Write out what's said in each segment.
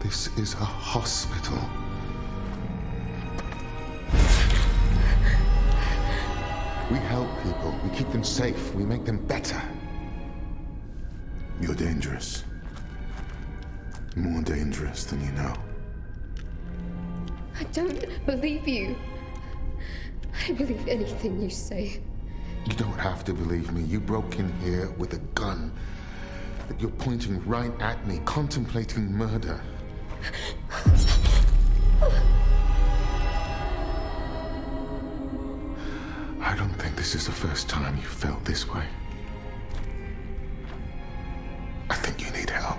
This is a hospital. We help people. We keep them safe. We make them better. You're dangerous. More dangerous than you know. I don't believe you. I don't believe anything you say. You don't have to believe me. You broke in here with a gun. You're pointing right at me, contemplating murder. I don't think this is the first time you felt this way. I think you need help.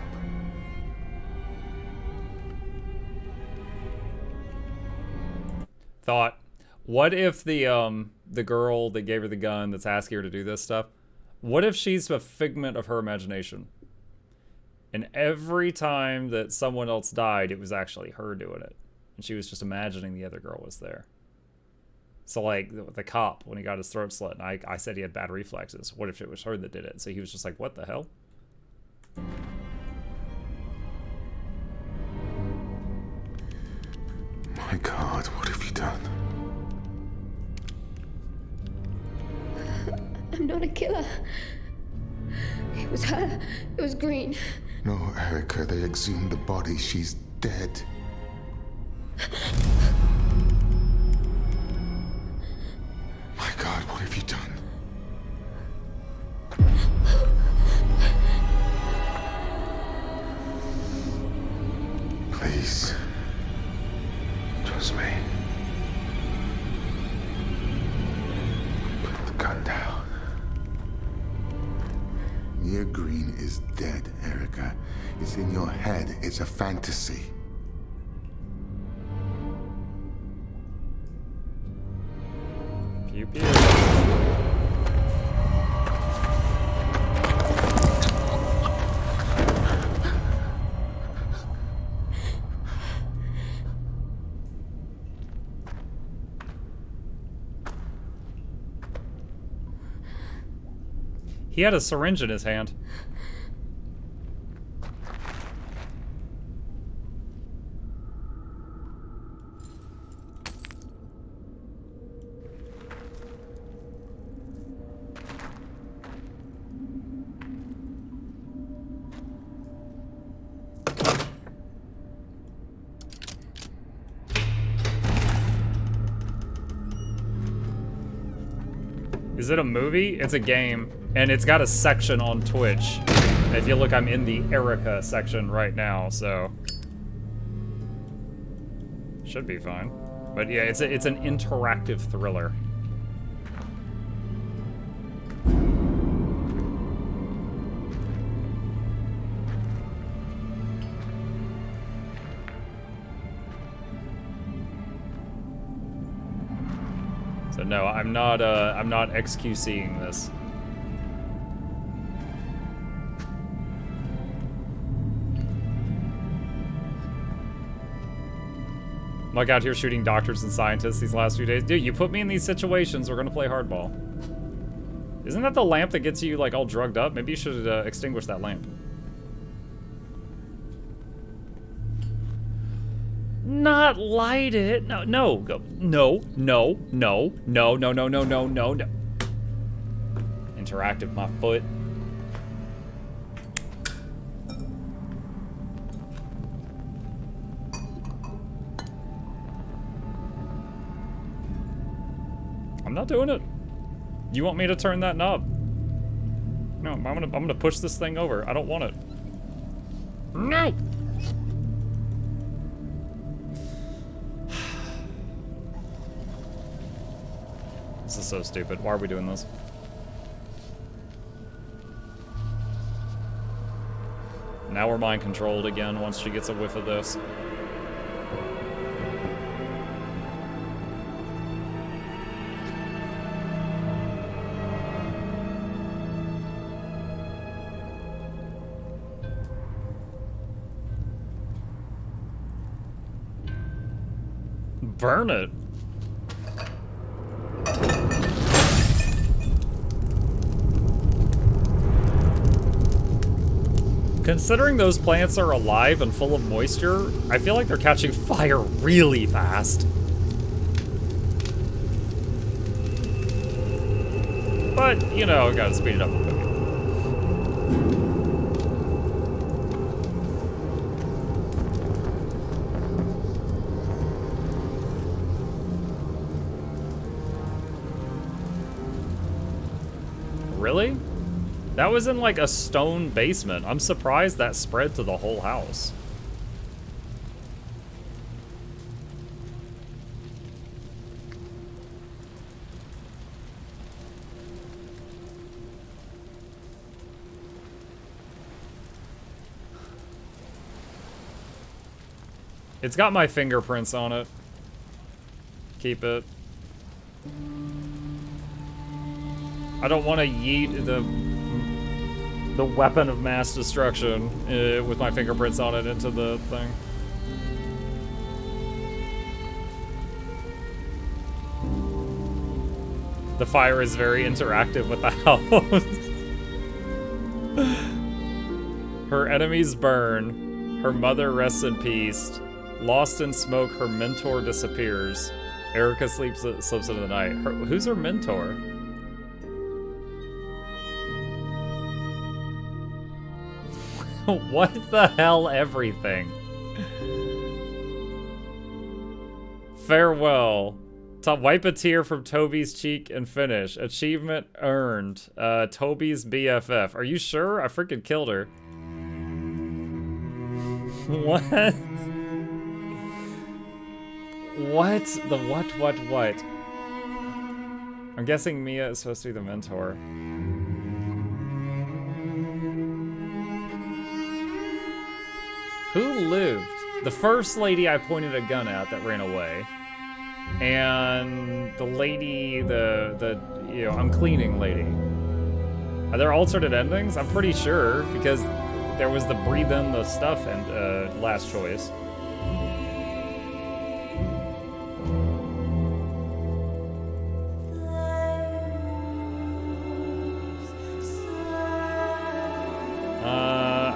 Thought, what if the girl that gave her the gun that's asking her to do this stuff, what if she's a figment of her imagination? And every time that someone else died, it was actually her doing it. And she was just imagining the other girl was there. So like the cop, when he got his throat slit, and I said he had bad reflexes. What if it was her that did it? So he was just like, what the hell? My God, what have you done? I'm not a killer. It was her. It was Green. No, Erica, they exhumed the body. She's dead. My God, what have you done? Please. Trust me. Put the gun down. Mia Green is dead, Erica. It's in your head. It's a fantasy. Pew pew. He had a syringe in his hand. Is it a movie? It's a game, and it's got a section on Twitch. If you look, I'm in the Erica section right now, so should be fine. But yeah, it's an interactive thriller. So no, I'm not XQCing this. I'm like out here shooting doctors and scientists these last few days. Dude, you put me in these situations, we're gonna play hardball. Isn't that the lamp that gets you like all drugged up? Maybe you should extinguish that lamp. Not light it. No, no, go. No, no, no, no, no, no, no, no, no, no. Interactive, my foot. I'm not doing it. You want me to turn that knob? No, I'm gonna push this thing over. I don't want it. No! This is so stupid. Why are we doing this? Now we're mind controlled again once she gets a whiff of this. Burn it. Considering those plants are alive and full of moisture, I feel like they're catching fire really fast. But, you know, gotta speed it up a bit. Really? That was in like a stone basement. I'm surprised that spread to the whole house. It's got my fingerprints on it. Keep it. I don't want to yeet the weapon of mass destruction with my fingerprints on it into the thing. The fire is very interactive with the house. Her enemies burn. Her mother rests in peace. Lost in smoke, her mentor disappears. Erica slips into the night. Who's her mentor? What the hell, everything? Farewell. Wipe a tear from Toby's cheek and finish. Achievement earned. Toby's BFF. Are you sure? I freaking killed her. What? What? The what? I'm guessing Mia is supposed to be the mentor. Who lived? The first lady I pointed a gun at that ran away. And the lady, the you know, I'm cleaning lady. Are there alternate endings? I'm pretty sure, because there was the breathe in the stuff and last choice.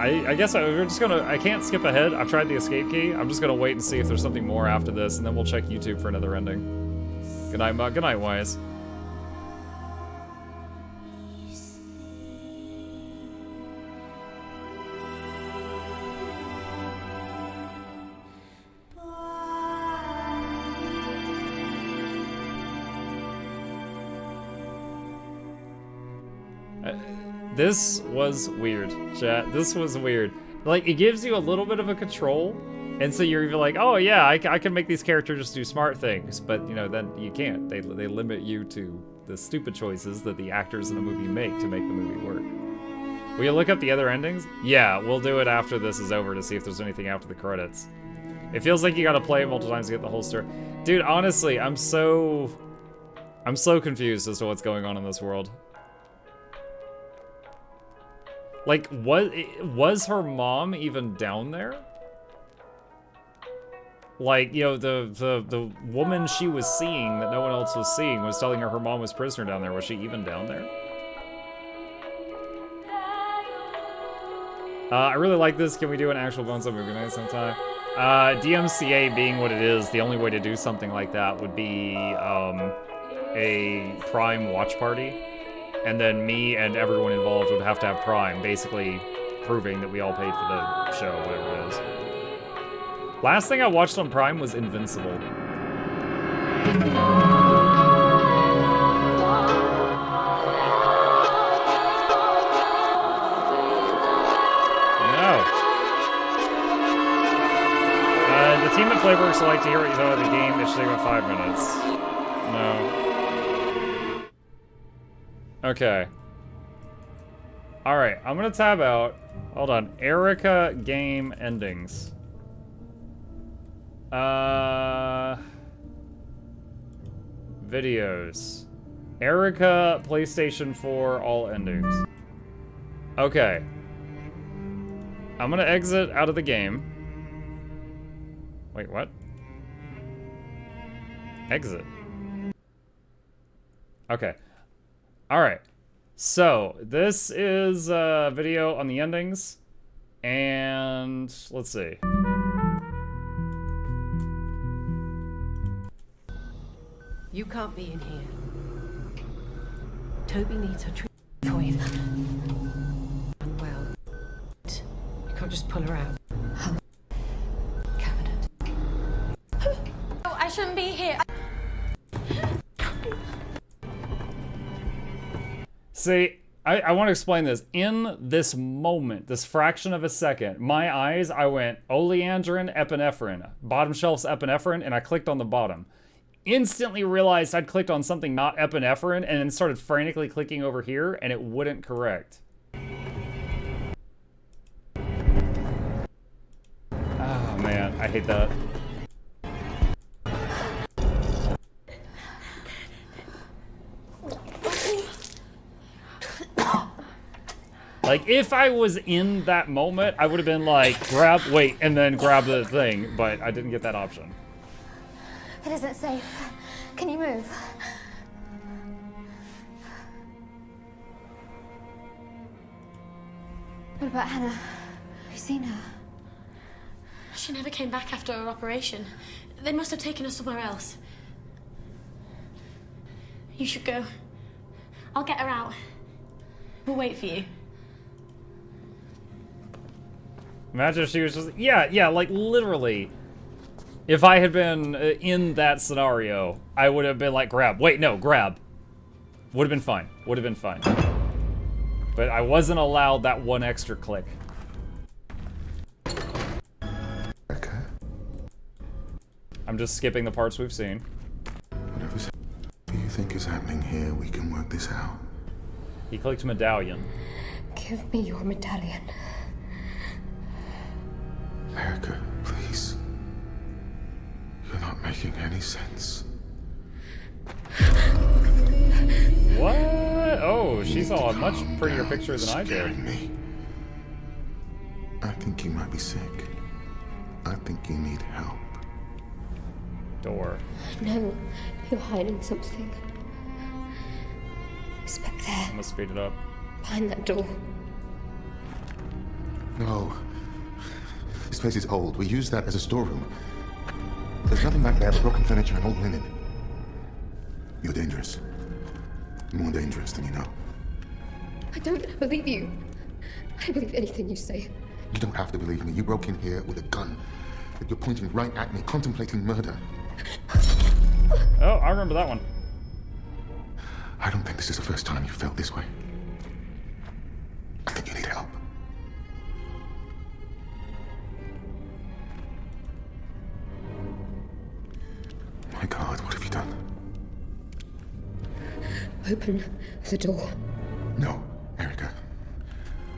I guess we're just gonna, I can't skip ahead. I've tried the escape key. I'm just gonna wait and see if there's something more after this, and then we'll check YouTube for another ending. Good night, Good night, Wise. This was weird, chat. This was weird. Like, it gives you a little bit of a control, and so you're even like, oh yeah, I can make these characters just do smart things, but you know, then you can't. They limit you to the stupid choices that the actors in a movie make to make the movie work. Will you look up the other endings? Yeah, we'll do it after this is over to see if there's anything after the credits. It feels like you gotta play it multiple times to get the whole story. Dude, honestly, I'm so confused as to what's going on in this world. Like, was her mom even down there? Like, you know, the woman she was seeing that no one else was seeing was telling her mom was prisoner down there. Was she even down there? I really like this. Can we do an actual Bones Up movie night sometime? DMCA being what it is, the only way to do something like that would be a Prime watch party. And then me and everyone involved would have to have Prime, basically proving that we all paid for the show, whatever it is. Last thing I watched on Prime was Invincible. No. The team at Flavorworks would like to hear what you thought of the game. They should take about 5 minutes. No. Okay. Alright, I'm gonna tab out. Hold on. Erica game endings. Videos. Erica PlayStation 4 all endings. Okay. I'm gonna exit out of the game. Wait, what? Exit. Okay. All right, so this is a video on the endings. And let's see. You can't be in here. Toby needs her treatment for you. Well, you can't just pull her out. Cabinet. Oh, I shouldn't be here. See, I want to explain this. In this moment, this fraction of a second, my eyes, I went oleandrin, epinephrine, bottom shelf's epinephrine, and I clicked on the bottom. Instantly realized I'd clicked on something not epinephrine, and then started frantically clicking over here, and it wouldn't correct. Oh man, I hate that. Like, if I was in that moment, I would have been like, wait, and then grab the thing, but I didn't get that option. It isn't safe. Can you move? What about Hannah? Have you seen her? She never came back after her operation. They must have taken her somewhere else. You should go. I'll get her out. We'll wait for you. Imagine if she was just, yeah, like literally. If I had been in that scenario, I would have been like, grab. Wait, no, grab. Would have been fine. Would have been fine. But I wasn't allowed that one extra click. Okay. I'm just skipping the parts we've seen. Whatever you think is happening here, we can work this out. He clicked medallion. Give me your medallion. Erica, please. You're not making any sense. What? Oh, she saw a much prettier picture than I did. Scaring me. I think you might be sick. I think you need help. Door. No, you're hiding something. It's back there, I'm gonna speed it up. behind that door. No. This place is old. We use that as a storeroom. There's nothing back there but broken furniture and old linen. You're dangerous. More dangerous than you know. I don't believe you. I believe anything you say. You don't have to believe me. You broke in here with a gun. You're pointing right at me, contemplating murder. Oh, I remember that one. I don't think this is the first time you felt this way. I think you need help. My God, what have you done? Open the door. No, Erica.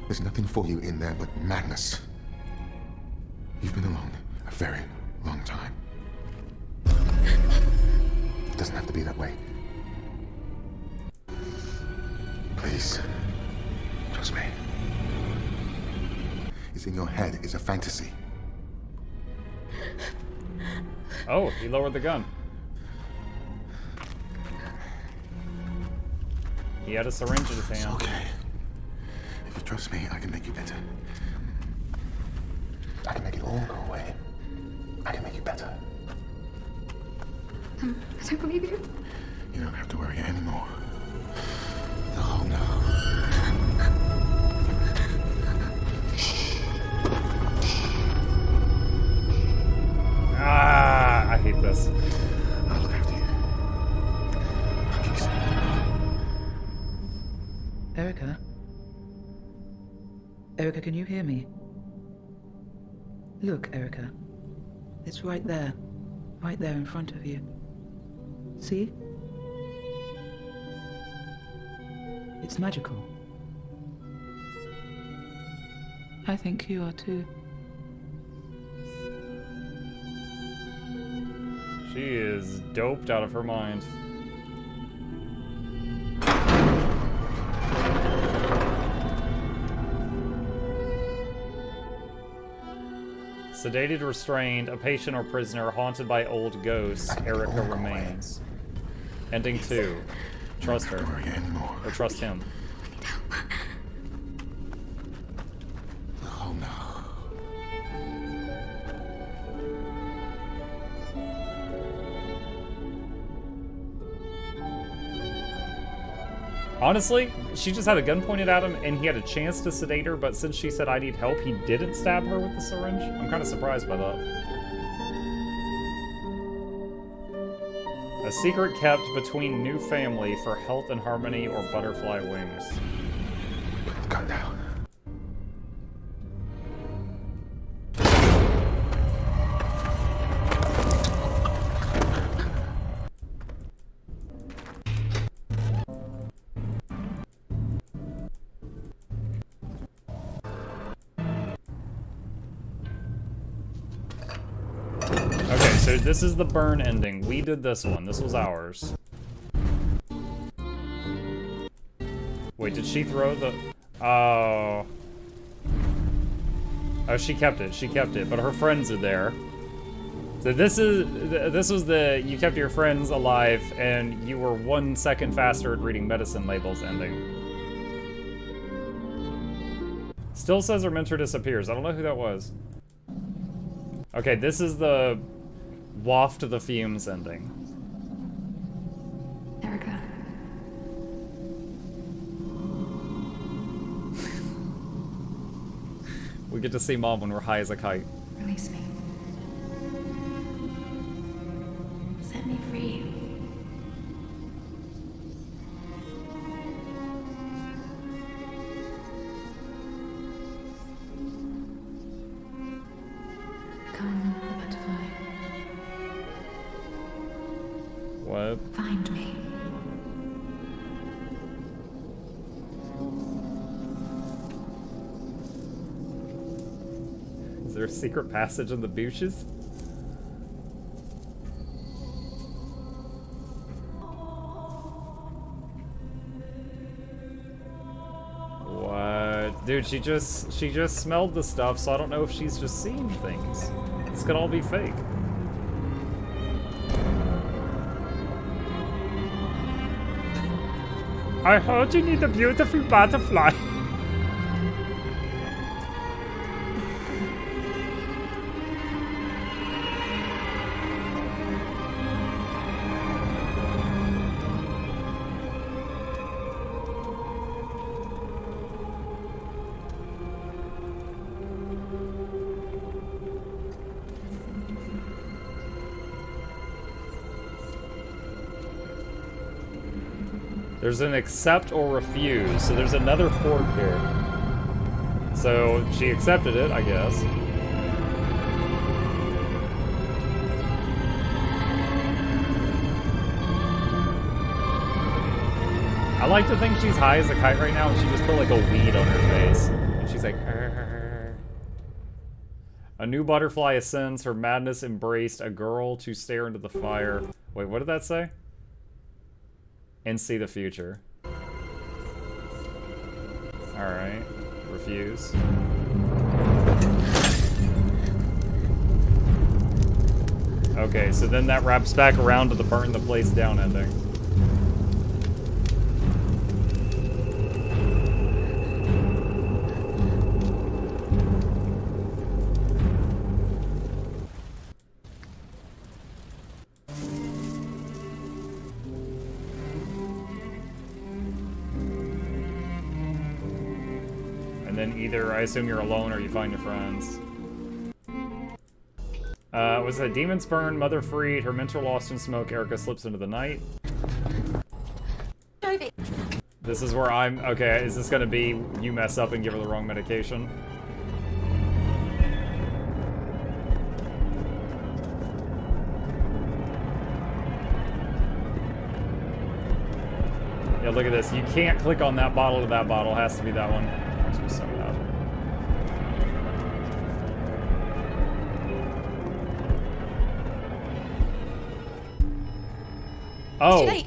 There's nothing for you in there but madness. You've been alone a very long time. It doesn't have to be that way. Please, trust me. It's in your head. It's a fantasy. Oh, he lowered the gun. He had a syringe in his hand. It's okay. If you trust me, I can make you better. I can make it all go away. I can make you better. I don't believe you. You don't have to worry anymore. Oh no. Ah, I hate this. I'll look after you. I'll keep you safe. Erica? Erica, can you hear me? Look, Erica. It's right there. Right there in front of you. See? It's magical. I think you are too. She is doped out of her mind. Sedated, restrained, a patient or prisoner haunted by old ghosts, Erica remains. Ending 2. Trust her. Don't worry anymore. Or trust him. Oh no. Honestly, she just had a gun pointed at him and he had a chance to sedate her, but since she said I need help, he didn't stab her with the syringe. I'm kind of surprised by that. A secret kept between new family for health and harmony or butterfly wings. Put the gun down. Okay, so this is the burn ending. We did this one. This was ours. Wait, did she throw the... Oh. Oh, she kept it. She kept it. But her friends are there. So this was the you kept your friends alive and you were 1 second faster at reading medicine labels ending. Still says her mentor disappears. I don't know who that was. Okay, this is the waft of the fumes ending. Erica. We get to see Mom when we're high as a kite. Release me. Set me free. Become a butterfly. What? Find me. Is there a secret passage in the bushes? What? Dude, she just smelled the stuff, so I don't know if she's just seeing things. This could all be fake. I heard you need a beautiful butterfly. There's an accept or refuse, so there's another fork here. So she accepted it, I guess. I like to think she's high as a kite right now and she just put like a weed on her face. And she's like, "Arr." A new butterfly ascends, her madness embraced a girl to stare into the fire. Wait, what did that say? And see the future. Alright. Refuse. Okay, so then that wraps back around to the burn the place down ending. Then either, I assume you're alone or you find your friends. Was a demon's burn, mother freed, her mentor lost in smoke, Erica slips into the night. Toby. This is where I'm, okay, is this gonna be you mess up and give her the wrong medication? Yeah, look at this. You can't click on that bottle to that bottle. It has to be that one. So bad. Oh,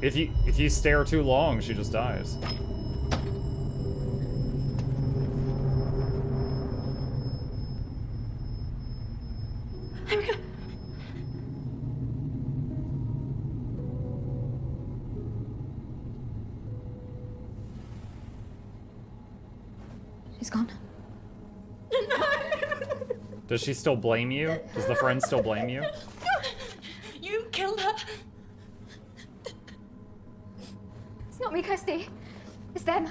if you stare too long, she just dies. She's gone. Does she still blame you? Does the friend still blame you? You killed her. It's not me, Kirsty. It's them.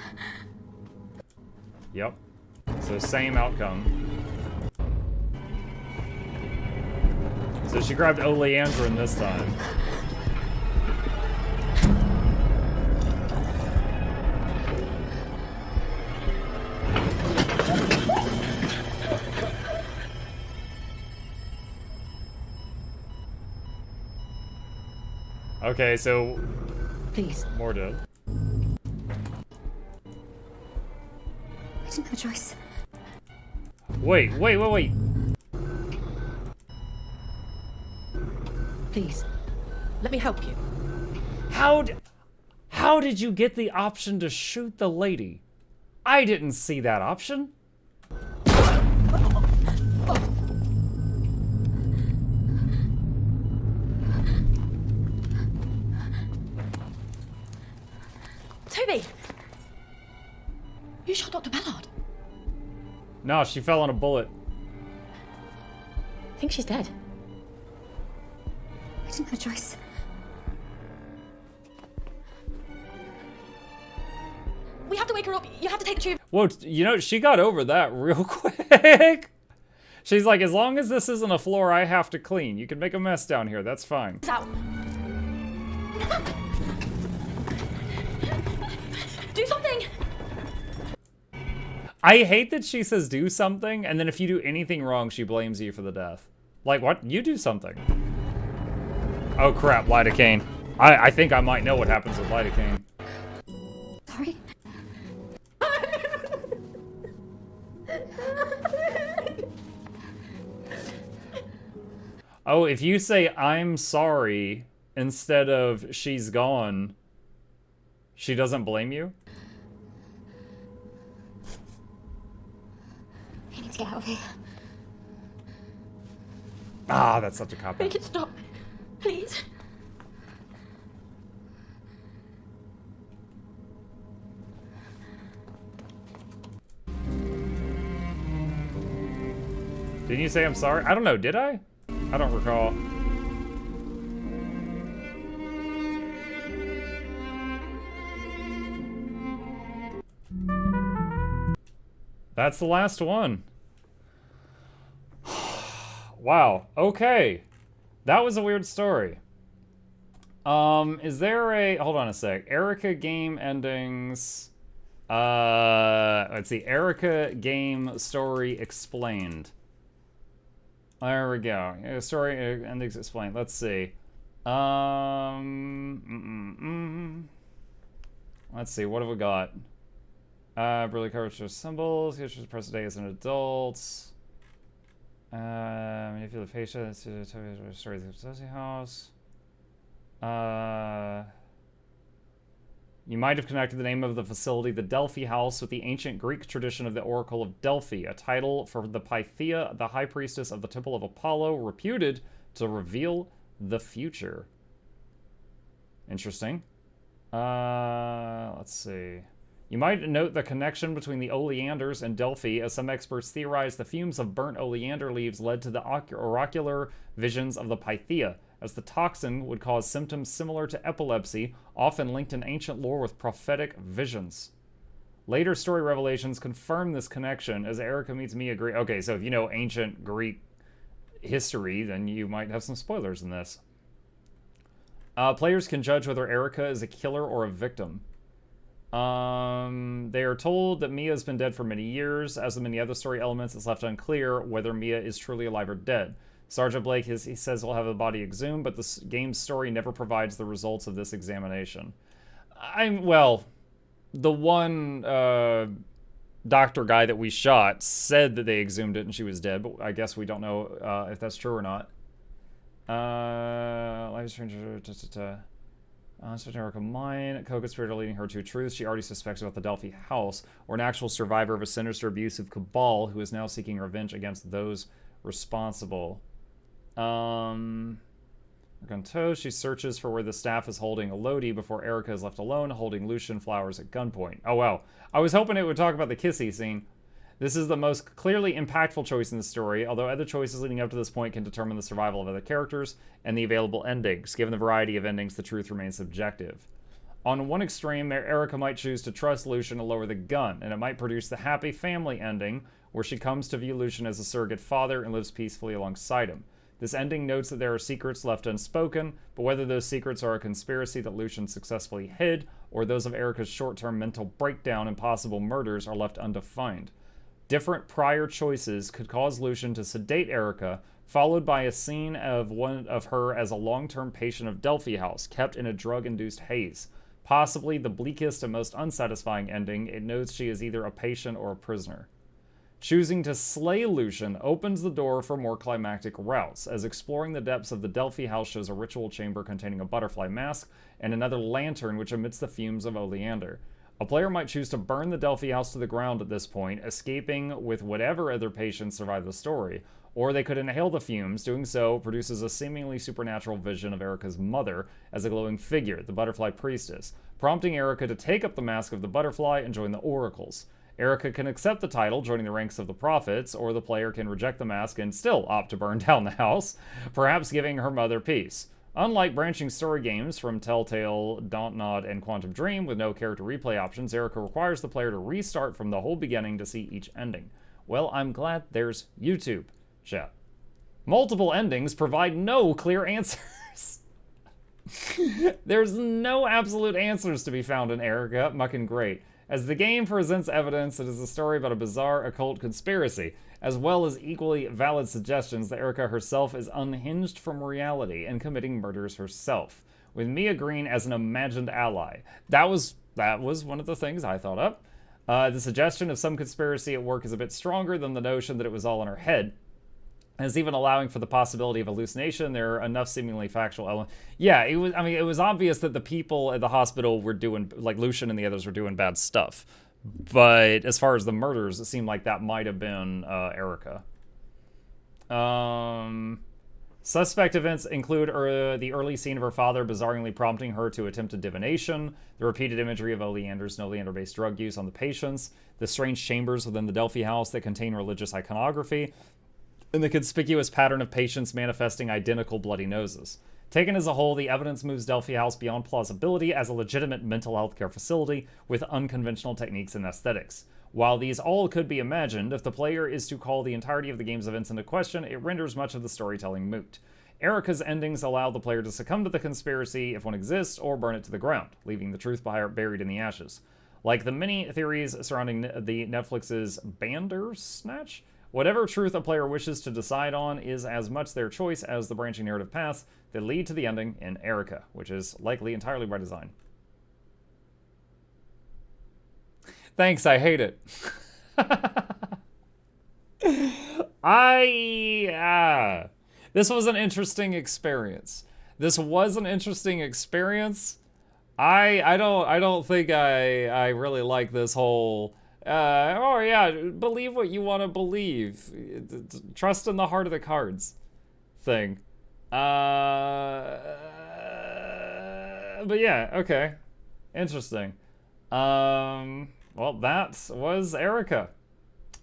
Yep. So same outcome. So she grabbed Oleandrin this time. Okay, so Please. more dead. I didn't have a choice. Wait. Please. Let me help you. How did you get the option to shoot the lady? I didn't see that option. Toby! You shot Dr. Ballard. No, she fell on a bullet. I think she's dead. I didn't have a choice. We have to wake her up. You have to take the tube Whoa, you know, she got over that real quick. She's like, as long as this isn't a floor I have to clean, you can make a mess down here, that's fine. out. Do something! I hate that she says do something, and then if you do anything wrong, she blames you for the death. Like, what? You do something. Oh crap, lidocaine. I think I might know what happens with lidocaine. Sorry. Oh, if you say I'm sorry instead of she's gone, she doesn't blame you? I need to get out of here. Ah, that's such a cop-out. Make it stop. Please. Didn't you say I'm sorry? I don't know, did I? I don't recall. That's the last one. Wow, okay. That was a weird story. Is there a... Hold on a sec. Erica game endings... let's see. Erica game story explained. There we go. Story endings explained. Let's see. Let's see. What have we got? Really coverage of symbols. History of present day as an adult. Manipulate patients to the stories of the house. You might have connected the name of the facility, the Delphi House, with the ancient Greek tradition of the Oracle of Delphi, a title for the Pythia, the high priestess of the Temple of Apollo, reputed to reveal the future. Interesting. Let's see. You might note the connection between the oleanders and Delphi, as some experts theorize the fumes of burnt oleander leaves led to the oracular visions of the Pythia, as the toxin would cause symptoms similar to epilepsy, often linked in ancient lore with prophetic visions. Later story revelations confirm this connection, as Erica meets Mia Greek. Okay, so if you know ancient Greek history, then you might have some spoilers in this. Players can judge whether Erica is a killer or a victim. They are told that Mia has been dead for many years. As with many other story elements, it's left unclear whether Mia is truly alive or dead. Sergeant Blake, he says he'll have the body exhumed, but the game's story never provides the results of this examination. Well, the one doctor guy that we shot said that they exhumed it and she was dead, but I guess we don't know if that's true or not. Life stranger, Erica Mine, co-conspirator leading her to truth. She already suspects about the Delphi House, or an actual survivor of a sinister, abusive cabal who is now seeking revenge against those responsible. Gunto, she searches for where the staff is holding Elodie before Erica is left alone, holding Lucian flowers at gunpoint. Oh, wow. I was hoping it would talk about the kissy scene. This is the most clearly impactful choice in the story, although other choices leading up to this point can determine the survival of other characters and the available endings. Given the variety of endings, the truth remains subjective. On one extreme, Erica might choose to trust Lucian to lower the gun, and it might produce the happy family ending, where she comes to view Lucian as a surrogate father and lives peacefully alongside him. This ending notes that there are secrets left unspoken, but whether those secrets are a conspiracy that Lucian successfully hid, or those of Erica's short-term mental breakdown and possible murders are left undefined. Different prior choices could cause Lucian to sedate Erica, followed by a scene of one of her as a long-term patient of Delphi House, kept in a drug-induced haze. Possibly the bleakest and most unsatisfying ending, it notes she is either a patient or a prisoner. Choosing to slay Lucian opens the door for more climactic routes, as exploring the depths of the Delphi House shows a ritual chamber containing a butterfly mask and another lantern which emits the fumes of oleander. A player might choose to burn the Delphi House to the ground at this point, escaping with whatever other patients survive the story, or they could inhale the fumes. Doing so produces a seemingly supernatural vision of Erica's mother as a glowing figure, the butterfly priestess, prompting Erica to take up the mask of the butterfly and join the oracles. Erica can accept the title, joining the ranks of the prophets, or the player can reject the mask and still opt to burn down the house, perhaps giving her mother peace. Unlike branching story games from Telltale, Dontnod, and Quantum Dream with no character replay options, Erica requires the player to restart from the whole beginning to see each ending. Well, I'm glad there's YouTube, chat. Multiple endings provide no clear answers. There's no absolute answers to be found in Erica. Mucking great. As the game presents evidence, it is a story about a bizarre occult conspiracy, as well as equally valid suggestions that Erica herself is unhinged from reality and committing murders herself, with Mia Green as an imagined ally. That was one of the things I thought up. The suggestion of some conspiracy at work is a bit stronger than the notion that it was all in her head. As even allowing for the possibility of hallucination, there are enough seemingly factual elements. Yeah, it was obvious that the people at the hospital were doing, like Lucian and the others were doing bad stuff. But as far as the murders, it seemed like that might have been Erica. Suspect events include the early scene of her father bizarrely prompting her to attempt a divination, the repeated imagery of Oleander's and Oleander-based drug use on the patients, the strange chambers within the Delphi House that contain religious iconography, and the conspicuous pattern of patients manifesting identical bloody noses. Taken as a whole, the evidence moves Delphi House beyond plausibility as a legitimate mental health care facility with unconventional techniques and aesthetics. While these all could be imagined, if the player is to call the entirety of the game's events into question, it renders much of the storytelling moot. Erica's endings allow the player to succumb to the conspiracy if one exists, or burn it to the ground, leaving the truth buried in the ashes. Like the many theories surrounding the Netflix's Bandersnatch, whatever truth a player wishes to decide on is as much their choice as the branching narrative paths that lead to the ending in Erica, which is likely entirely by design. Thanks, I hate it. This was an interesting experience. I don't think I really like this whole oh yeah, believe what you want to believe. Trust in the heart of the cards thing. But yeah, okay. Interesting. Well, that was Erica.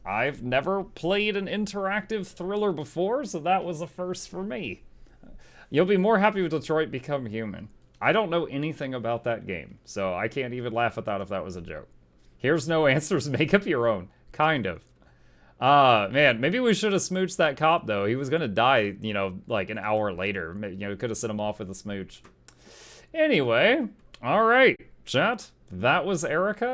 I've never played an interactive thriller before, so that was a first for me. You'll be more happy with Detroit Become Human. I don't know anything about that game, so I can't even laugh at that if that was a joke. Here's no answers, make up your own. Kind of. Man, maybe we should have smooched that cop, though. He was gonna die, you know, like an hour later. You know, could have sent him off with a smooch. Anyway, alright, chat. That was Erica.